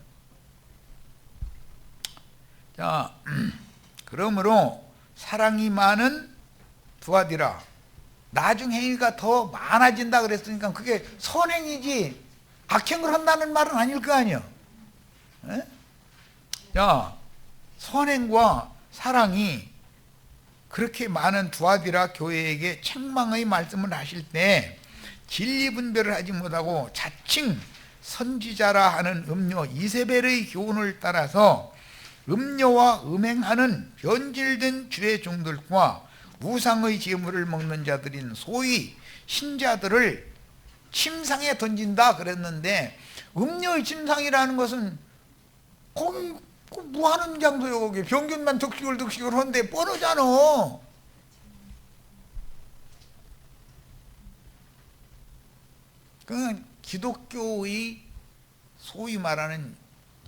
자, 그러므로 사랑이 많은 두아디라. 나중 행위가 더 많아진다 그랬으니까 그게 선행이지 악행을 한다는 말은 아닐 거 아니야. 네? 자, 선행과 사랑이 그렇게 많은 두아디라 교회에게 책망의 말씀을 하실 때 진리 분별을 하지 못하고 자칭 선지자라 하는 음료 이세벨의 교훈을 따라서 음료와 음행하는 변질된 주의 종들과 우상의 제물을 먹는 자들인 소위 신자들을 침상에 던진다 그랬는데, 음료의 침상이라는 것은 거기 뭐 하는 장소요? 거기 병균만 득식을 하는데 뻔하잖아. 그 기독교의 소위 말하는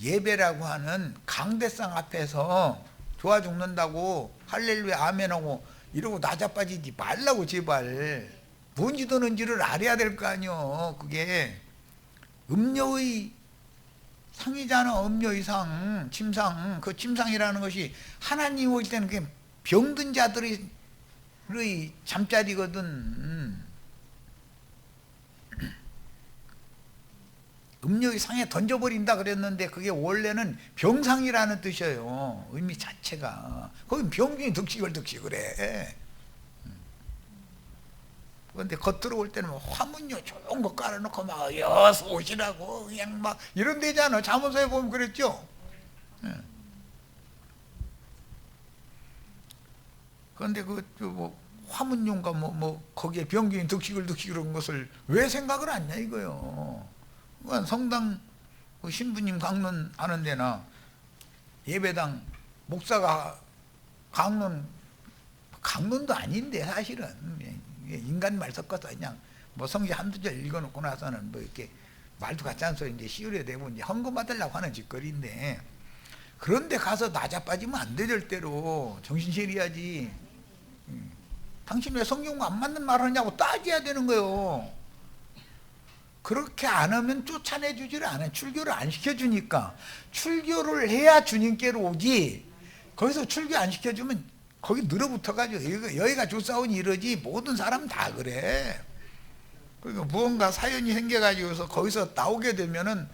예배라고 하는 강대상 앞에서 좋아 죽는다고 할렐루야 아멘하고 이러고 나자빠지지 말라고 제발. 뭔지 도는지를 알아야 될 거 아니요. 그게 음료의 상이잖아. 음료의 상, 침상. 그 침상이라는 것이 하나님 올 때는 그게 병든 자들의 잠자리거든. 음료의 상에 던져버린다 그랬는데 그게 원래는 병상이라는 뜻이에요. 의미 자체가. 거기 병균이 득식을 해. 그런데 겉으로 올 때는 화문요 좋은 거 깔아놓고 막 여서 오시라고 그냥 막 이런 데잖아. 잠언서에 보면 그랬죠. 그런데 뭐 화문용과 뭐 거기에 병균이 득식을 한 것을 왜 생각을 안 냐 이거요. 그러니까 성당 신부님 강론하는 데나 예배당 목사가 강론도 아닌데 사실은 인간 말 섞어서 그냥 뭐 성경 한두 절 읽어놓고 나서는 뭐 이렇게 말도 같지 않소 이제 시우려 되고 이제 헌금 받으려고 하는 짓거리인데, 그런데 가서 나자빠지면 안 돼. 절대로 정신 차려야지. 당신 왜 성경과 안 맞는 말을 하냐고 따져야 되는 거예요. 그렇게 안 하면 쫓아내주지를 않아요. 출교를 안 시켜주니까. 출교를 해야 주님께로 오지. 거기서 출교 안 시켜주면 거기 늘어붙어가지고 여기가 조사원이 이러지 모든 사람 다 그래. 그러니까 무언가 사연이 생겨가지고서 거기서 나오게 되면은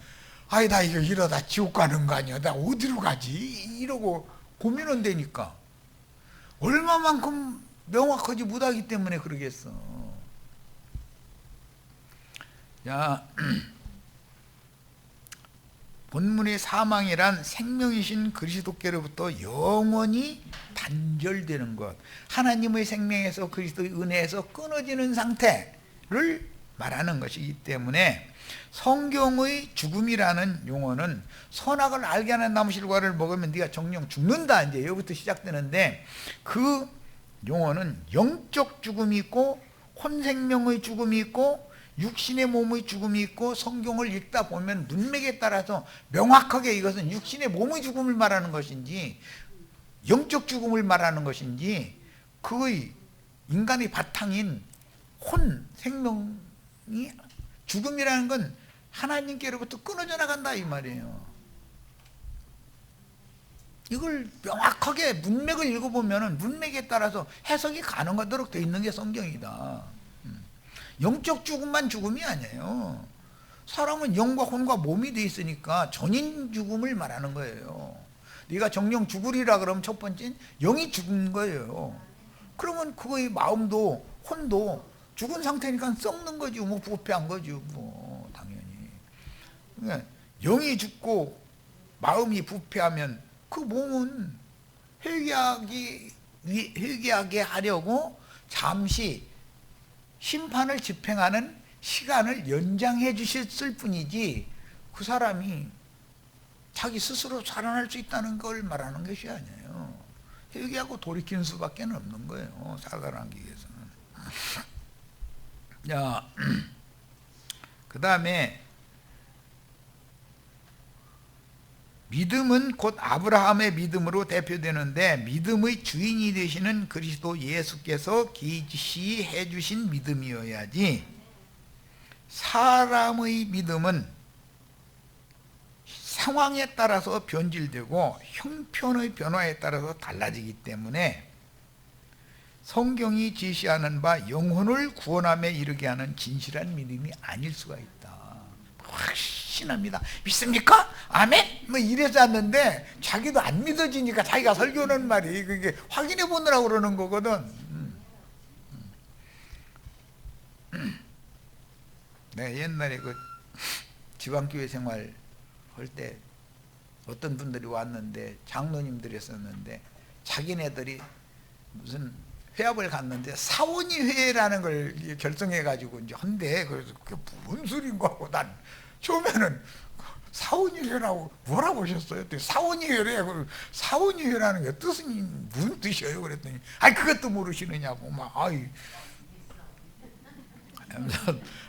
아이 나 이거 이러다 지옥 가는 거 아니야. 나 어디로 가지? 이러고 고민은 되니까. 얼마만큼 명확하지 못하기 때문에 그러겠어. 자, 본문의 사망이란 생명이신 그리스도께로부터 영원히 단절되는 것, 하나님의 생명에서 그리스도의 은혜에서 끊어지는 상태를 말하는 것이기 때문에 성경의 죽음이라는 용어는 선악을 알게 하는 나무실과를 먹으면 네가 정령 죽는다 이제 여기부터 시작되는데, 그 용어는 영적 죽음이 있고 혼생명의 죽음이 있고 육신의 몸의 죽음이 있고 성경을 읽다 보면 문맥에 따라서 명확하게 이것은 육신의 몸의 죽음을 말하는 것인지 영적 죽음을 말하는 것인지 그의 인간의 바탕인 혼, 생명이 죽음이라는 건 하나님께로부터 끊어져 나간다 이 말이에요. 이걸 명확하게 문맥을 읽어보면 문맥에 따라서 해석이 가능하도록 되어 있는 게 성경이다. 영적 죽음만 죽음이 아니에요. 사람은 영과 혼과 몸이 되어 있으니까 전인 죽음을 말하는 거예요. 네가 정령 죽으리라 그러면 첫 번째는 영이 죽은 거예요. 그러면 그거의 마음도 혼도 죽은 상태니까 썩는 거지, 뭐 부패한 거지, 뭐 당연히. 그러니까 영이 죽고 마음이 부패하면 그 몸은 회개하게 하려고 잠시 심판을 집행하는 시간을 연장해 주셨을 뿐이지 그 사람이 자기 스스로 살아날 수 있다는 걸 말하는 것이 아니에요. 회개하고 돌이키는 수밖에 없는 거예요. 살아나기 위해서는. 자, 그 다음에 믿음은 곧 아브라함의 믿음으로 대표되는데 믿음의 주인이 되시는 그리스도 예수께서 계시해 주신 믿음이어야지 사람의 믿음은 상황에 따라서 변질되고 형편의 변화에 따라서 달라지기 때문에 성경이 제시하는 바 영혼을 구원함에 이르게 하는 진실한 믿음이 아닐 수가 있다. 확신합니다. 믿습니까? 아멘? 뭐 이래서 왔는데 자기도 안 믿어지니까 자기가 설교하는 말이 그게 확인해 보느라고 그러는 거거든. 내가 옛날에 그 지방교회 생활 할 때 어떤 분들이 왔는데 장로님들이었었는데 자기네들이 무슨 회합을 갔는데 사원이 회라는 걸 결성해 가지고 이제 한대. 그래서 그게 무슨 소린가 하고 난 처음에는 사원이 회라고 뭐라고 하셨어요? 사원이 회래. 사원이 회라는 게 뜻은 무슨 뜻이에요? 그랬더니 아이 그것도 모르시느냐고 막 아이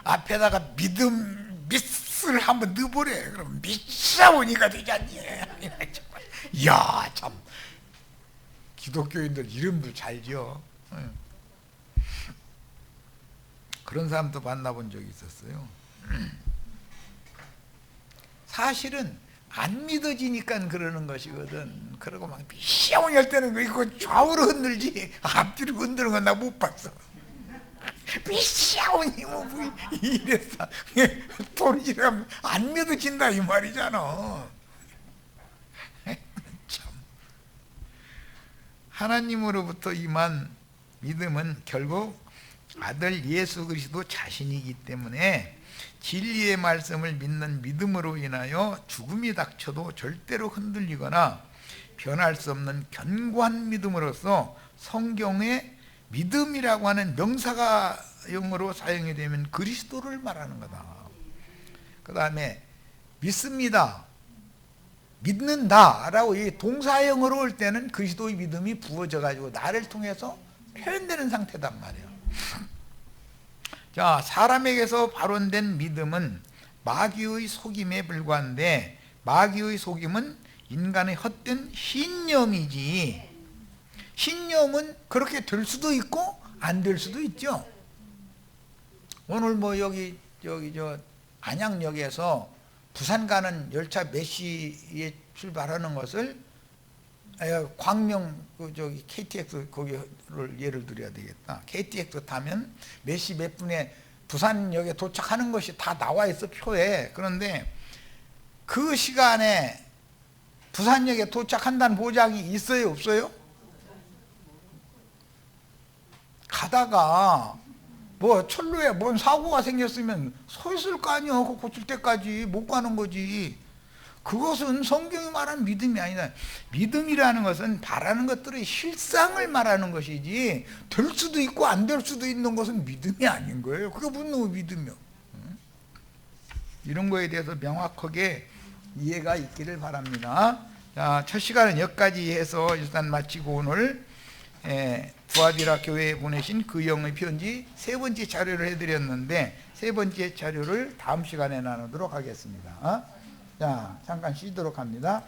앞에다가 믿음을 한번 넣어보래. 그럼 믿사오니까 되지 않니? 이야 참 기독교인들 이름도 잘 지어. 그런 사람도 만나본 적이 있었어요. 사실은 안 믿어지니까 그러는 것이거든. 그러고 막 미시하고 열 때는 이거 좌우로 흔들지 앞뒤로 흔드는 건 나 못 봤어. 미시하오니 뭐 이랬어. 돈이라면 안 믿어진다 이 말이잖아. 참. 하나님으로부터 임한 믿음은 결국 아들 예수 그리스도 자신이기 때문에 진리의 말씀을 믿는 믿음으로 인하여 죽음이 닥쳐도 절대로 흔들리거나 변할 수 없는 견고한 믿음으로서 성경에 믿음이라고 하는 명사가형으로 사용이 되면 그리스도를 말하는 거다. 그 다음에 믿습니다, 믿는다라고 이 동사형으로 올 때는 그리스도의 믿음이 부어져 가지고 나를 통해서 표현되는 상태단 말이에요. 자, 사람에게서 발원된 믿음은 마귀의 속임에 불과한데 마귀의 속임은 인간의 헛된 신념이지. 신념은 그렇게 될 수도 있고 안 될 수도 있죠. 오늘 뭐 여기 저 안양역에서 부산 가는 열차 몇 시에 출발하는 것을 광명 저기 KTX 거기를 예를 들어야 되겠다. KTX 타면 몇 시 몇 분에 부산역에 도착하는 것이 다 나와 있어 표에. 그런데 그 시간에 부산역에 도착한다는 보장이 있어요, 없어요? 가다가 뭐 철로에 뭔 사고가 생겼으면 서 있을 거 아니야. 그거 고칠 때까지 못 가는 거지. 그것은 성경이 말하는 믿음이 아니다. 믿음이라는 것은 바라는 것들의 실상을 말하는 것이지 될 수도 있고 안 될 수도 있는 것은 믿음이 아닌 거예요. 그게 무슨 믿음이요? 이런 거에 대해서 명확하게 이해가 있기를 바랍니다. 자, 첫 시간은 여기까지 해서 일단 마치고 오늘 두아디라 교회에 보내신 그 영의 편지 세 번째 자료를 해드렸는데 세 번째 자료를 다음 시간에 나누도록 하겠습니다. 자, 잠깐 쉬도록 합니다.